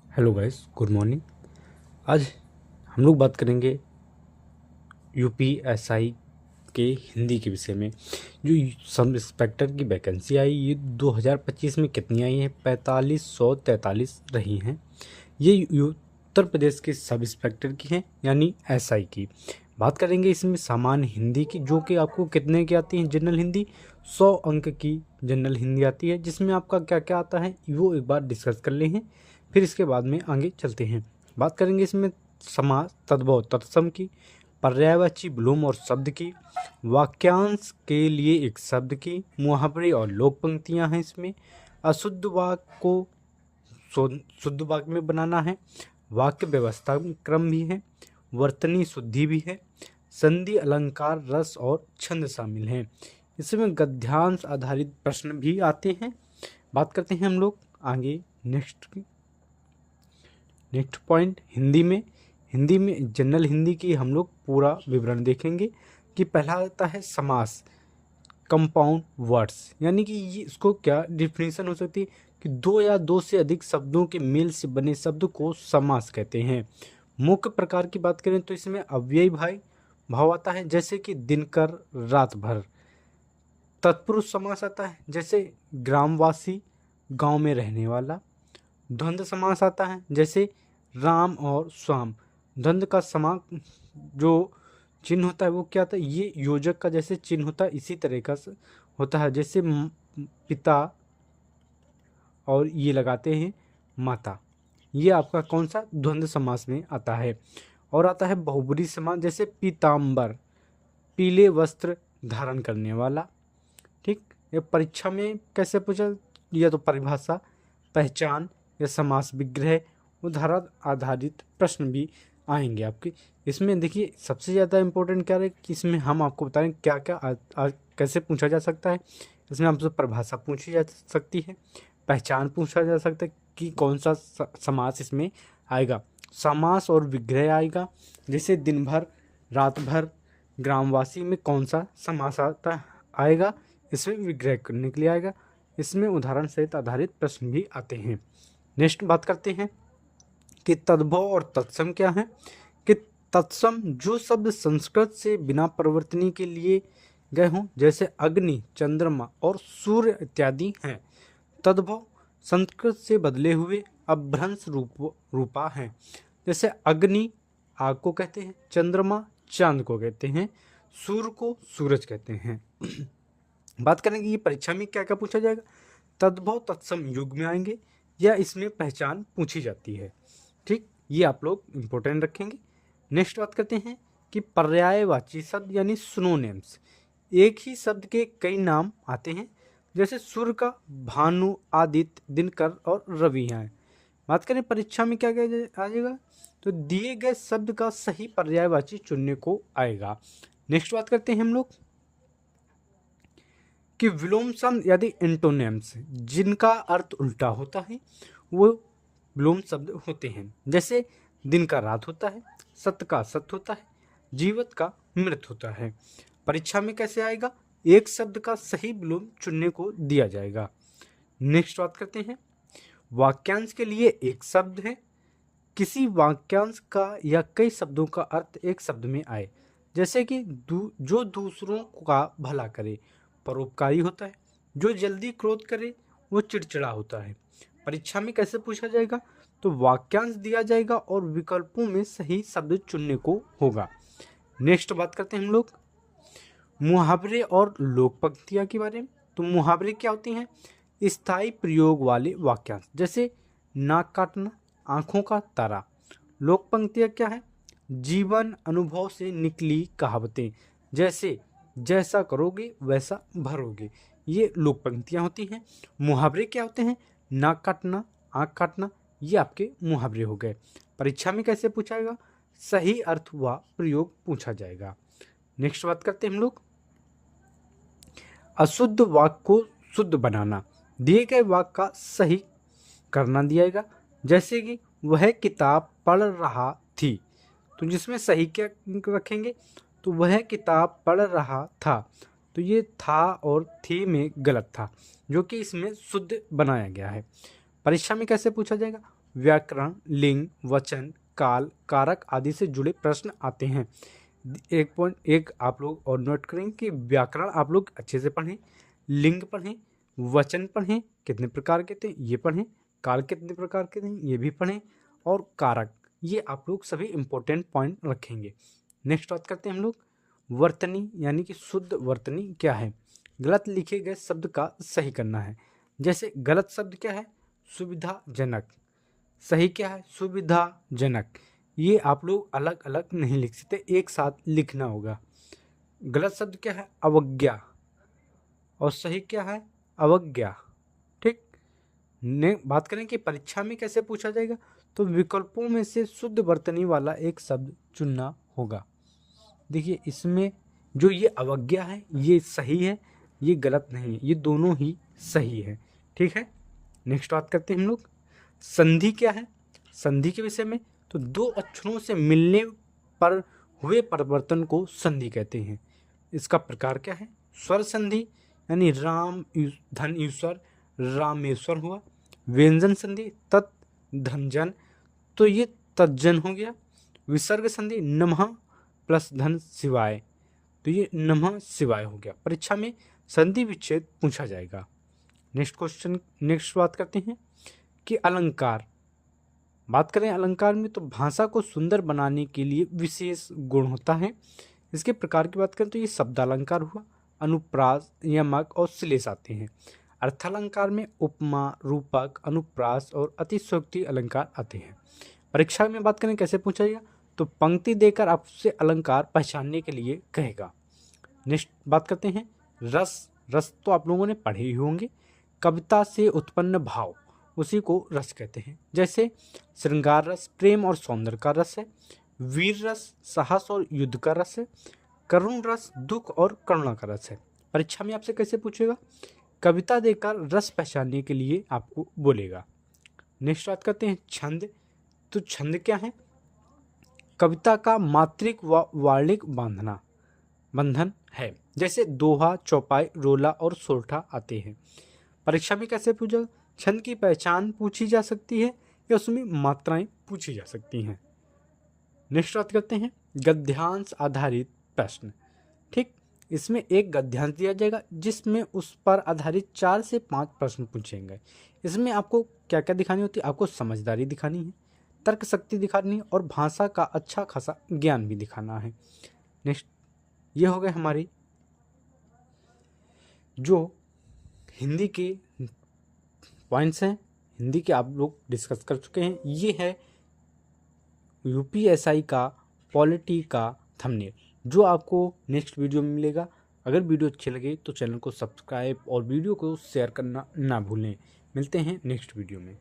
Hello guys, good morning. आज हम लोग बात करेंगे यूपीएसआई के हिंदी के विषय में। जो सब इंस्पेक्टर की वैकेंसी आई, ये 2025 में कितनी आई हैं? 4543 रही हैं। ये उत्तर प्रदेश के सब इंस्पेक्टर की हैं, यानी एसआई की। बात करेंगे इसमें सामान्य हिंदी की, जो कि आपको कितने की आती है? जनरल हिंदी 100 अंक की जनरल हिंदी आती है, जिसमें आपका क्या क्या आता है वो एक बार डिस्कस कर ले हैं, फिर इसके बाद में आगे चलते हैं। बात करेंगे इसमें समास, तद्भव, तत्सम की, पर्यायवाची विलोम और शब्द की, वाक्यांश के लिए एक शब्द की, मुहावरे और लोक पंक्तियाँ हैं इसमें, अशुद्ध वाक्य को शुद्ध वाक्य में बनाना है, वाक्य व्यवस्था क्रम भी है, वर्तनी शुद्धि भी है, संधि, अलंकार, रस और छंद शामिल हैं। इसमें गद्यांश आधारित प्रश्न भी आते हैं। बात करते हैं हम लोग आगे नेक्स्ट पॉइंट हिंदी में जनरल हिंदी की हम लोग पूरा विवरण देखेंगे कि पहला आता है समास, कंपाउंड वर्ड्स, यानी कि ये इसको क्या डिफिनेशन हो सकती है कि दो या दो से अधिक शब्दों के मेल से बने शब्द को समास कहते हैं। मुख्य प्रकार की बात करें तो इसमें अव्ययी भाव आता है, जैसे कि दिनकर, रात भर। तत्पुरुष समास आता है, जैसे ग्रामवासी, गांव में रहने वाला। द्वंद्व समास आता है, जैसे राम और श्याम। द्वंद्व का जो चिन्ह होता है वो क्या होता है? ये योजक का जैसे चिन्ह होता है, इसी तरह का होता है, जैसे पिता और ये लगाते हैं माता। ये आपका कौन सा? द्वंद्व समास में आता है। और आता है बहुब्रीहि समास, जैसे पीताम्बर, पीले वस्त्र धारण करने वाला। ठीक, ये परीक्षा में कैसे पूछा? या तो परिभाषा, पहचान या समास विग्रह, उदाहरण आधारित प्रश्न भी आएंगे आपके। इसमें देखिए सबसे ज़्यादा इम्पोर्टेंट क्या है कि इसमें हम आपको बता रहे हैं क्या क्या कैसे पूछा जा सकता है। इसमें आपसे परिभाषा पूछी जा सकती है, पहचान पूछा जा सकता है कि कौन सा समास इसमें आएगा, समास और विग्रह आएगा, जैसे दिन भर, रात भर, ग्रामवासी में कौन सा समास आता आएगा, इसमें विग्रह करने के लिए आएगा। इसमें उदाहरण सहित आधारित प्रश्न भी आते हैं। नेक्स्ट बात करते हैं कि तद्भव और तत्सम क्या है। कि तत्सम जो शब्द संस्कृत से बिना परिवर्तनी के लिए गए हों, जैसे अग्नि, चंद्रमा और सूर्य इत्यादि हैं। तद्भव संस्कृत से बदले हुए अभ्रंश रूपा हैं, जैसे अग्नि आग को कहते हैं, चंद्रमा चांद को कहते हैं, सूर्य को सूरज कहते हैं। बात करेंगे ये परीक्षा में क्या क्या पूछा जाएगा। तद्भव तत्सम युग में आएंगे या इसमें पहचान पूछी जाती है। ठीक, ये आप लोग इंपॉर्टेंट रखेंगे। नेक्स्ट बात करते हैं कि पर्यायवाची शब्द यानी सिनोनिम्स। एक ही शब्द के कई नाम आते हैं, जैसे सूर्य का भानु, आदित्य, दिनकर और रवि हैं। बात करें परीक्षा में क्या क्या आ जाएगा, तो दिए गए शब्द का सही पर्यायवाची चुनने को आएगा। नेक्स्ट बात करते हैं हम लोग कि विलोम शब्द यदि एंटोनिम्स, जिनका अर्थ उल्टा होता है, वो विलोम शब्द होते हैं। जैसे दिन का रात होता है, सत्य का सत्य होता है, जीवित का मृत होता है। परीक्षा में कैसे आएगा? एक शब्द का सही विलोम चुनने को दिया जाएगा। नेक्स्ट बात करते हैं, वाक्यांश के लिए एक शब्द है। किसी वाक्यांश का या कई शब्दों का अर्थ एक शब्द में आए, जैसे कि जो दूसरों का भला करे परोपकारी होता है, जो जल्दी क्रोध करे वो चिड़चिड़ा होता है। परीक्षा में कैसे पूछा जाएगा? तो वाक्यांश दिया जाएगा और विकल्पों में सही शब्द चुनने को होगा। नेक्स्ट बात करते हैं हम लोग मुहावरे और लोक पंक्तियां के बारे में। तो मुहावरे क्या होती हैं? स्थायी प्रयोग वाले वाक्यांश, जैसे नाक काटना, आंखों का तारा। लोक पंक्तियां क्या है? जीवन अनुभव से निकली कहावतें, जैसे जैसा करोगे वैसा भरोगे। ये लोक पंक्तियां होती हैं। मुहावरे क्या होते हैं? नाक काटना, आंख काटना, ये आपके मुहावरे हो गए। परीक्षा में कैसे पूछाएगा? सही अर्थ व प्रयोग पूछा जाएगा। नेक्स्ट बात करते हैं हम लोग अशुद्ध वाक्य को शुद्ध बनाना। दिए गए वाक्य का सही करना दिएगा, जैसे कि वह किताब पढ़ रहा थी, तो जिसमें सही क्या रखेंगे? तो वह किताब पढ़ रहा था, तो ये था और थी में गलत था, जो कि इसमें शुद्ध बनाया गया है। परीक्षा में कैसे पूछा जाएगा? व्याकरण, लिंग, वचन, काल, कारक आदि से जुड़े प्रश्न आते हैं। एक आप लोग और नोट करें कि व्याकरण आप लोग अच्छे से पढ़ें, लिंग पढ़ें, वचन पढ़ें कितने प्रकार के थे ये पढ़ें, काल कितने प्रकार के थे ये भी पढ़ें, और कारक, ये आप लोग सभी इंपॉर्टेंट पॉइंट रखेंगे। नेक्स्ट बात करते हैं हम लोग वर्तनी, यानी कि शुद्ध वर्तनी क्या है। गलत लिखे गए शब्द का सही करना है। जैसे गलत शब्द क्या है, सुविधाजनक, सही क्या है, सुविधाजनक। ये आप लोग अलग अलग नहीं लिख सकते, एक साथ लिखना होगा। गलत शब्द क्या है, अवज्ञा, और सही क्या है, अवज्ञा। ठीक, ने बात करें कि परीक्षा में कैसे पूछा जाएगा, तो विकल्पों में से शुद्ध वर्तनी वाला एक शब्द चुनना होगा। देखिए इसमें जो ये अवज्ञा है ये सही है, ये गलत नहीं है, ये दोनों ही सही है। ठीक है, नेक्स्ट बात करते हैं हम लोग संधि क्या है। संधि के विषय में तो दो अक्षरों से मिलने पर हुए परिवर्तन को संधि कहते हैं। इसका प्रकार क्या है, स्वर संधि यानी राम धन ईश्वर रामेश्वर हुआ। व्यंजन संधि तत् धन जन, तो ये तज्जन हो गया। विसर्ग संधि नमः प्लस धन शिवाय, तो ये नमः शिवाय हो गया। परीक्षा में संधि विच्छेद पूछा जाएगा। नेक्स्ट बात करते हैं कि अलंकार। बात करें अलंकार में तो भाषा को सुंदर बनाने के लिए विशेष गुण होता है। इसके प्रकार की बात करें तो ये शब्द अलंकार हुआ, अनुप्रास, यमक और श्लेष आते हैं। अर्थालंकार में उपमा, रूपक, अनुप्रास और अतिशयोक्ति अलंकार आते हैं। परीक्षा में बात करें कैसे पूछा जाएगा, तो पंक्ति देकर आपसे अलंकार पहचानने के लिए कहेगा। नेक्स्ट बात करते हैं रस। रस तो आप लोगों ने पढ़े ही होंगे, कविता से उत्पन्न भाव उसी को रस कहते हैं। जैसे श्रृंगार रस प्रेम और सौंदर्य का रस है, वीर रस साहस और युद्ध का रस है, करुण रस दुख और करुणा का रस है। परीक्षा में आपसे कैसे पूछेगा, कविता देकर रस पहचानने के लिए आपको बोलेगा। नेक्स्ट बात करते हैं छंद। तो छंद क्या है, कविता का मात्रिक व वार्णिक बंधन है। जैसे दोहा, चौपाई, रोला और सोरठा आते हैं। परीक्षा में कैसे पूछा, छंद की पहचान पूछी जा सकती है या उसमें मात्राएं पूछी जा सकती हैं। नेक्स्ट बात करते हैं गद्यांश आधारित प्रश्न। ठीक, इसमें एक गद्यांश दिया जाएगा जिसमें उस पर आधारित 4 से 5 प्रश्न पूछेंगे। इसमें आपको क्या क्या दिखानी होती है, आपको समझदारी दिखानी है, तर्क शक्ति दिखानी है और भाषा का अच्छा खासा ज्ञान भी दिखाना है। नेक्स्ट, ये हो गए हमारी जो हिंदी के पॉइंट्स हैं, हिंदी के आप लोग डिस्कस कर चुके हैं। ये है यूपीएसआई का पॉलिटी का थंबनेल जो आपको नेक्स्ट वीडियो में मिलेगा। अगर वीडियो अच्छी लगे तो चैनल को सब्सक्राइब और वीडियो को शेयर करना ना भूलें। मिलते हैं नेक्स्ट वीडियो में।